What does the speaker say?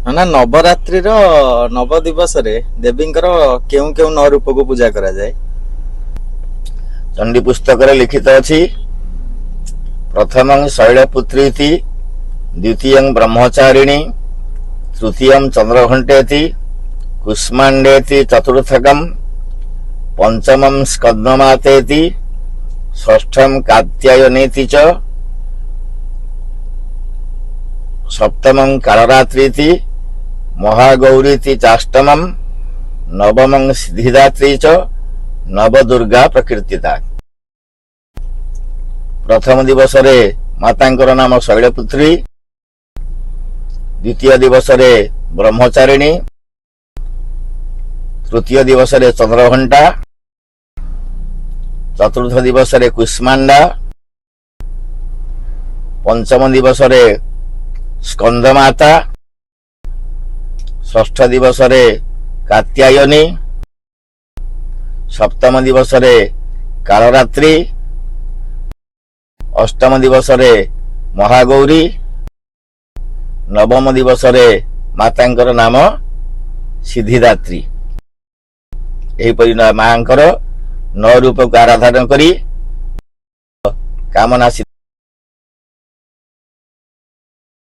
ना नवरात्रि नव दिवस रे देवींकर केउ केउ नौ रूप को पूजा करा जाए। चंडी पुस्तक लिखित अछि प्रथमं शैलपुत्री द्वितीय ब्रह्मचारिणी तृतीय चंद्रघंटेति कुष्मांडेति चतुर्थकम पंचमं स्कंदमातेति षष्ठम कात्यायनेति च सप्तमं कालरात्रीति महागौरीति चाष्टमं नवमं सिद्धिदात्री च नवदुर्गा प्रकृतिता। प्रथम दिवस रे मातांकर नाम शैलपुत्री, द्वितीय दिवस रे ब्रह्मचारिणी, तृतीय दिवस रे चंद्रघंटा, चतुर्थ दिवस रे कुष्मांडा, पंचम दिवस रे स्कंदमाता, षष्ठ दिवस रे कात्यायनी, सप्तम दिवस रे कालरात्रि, अष्टम दिवस रे महागौरी, नवम दिवस रे मातांकर नाम सिद्धिदात्री। एहिपरि मांकर नौ रूप को आराधना करी कामना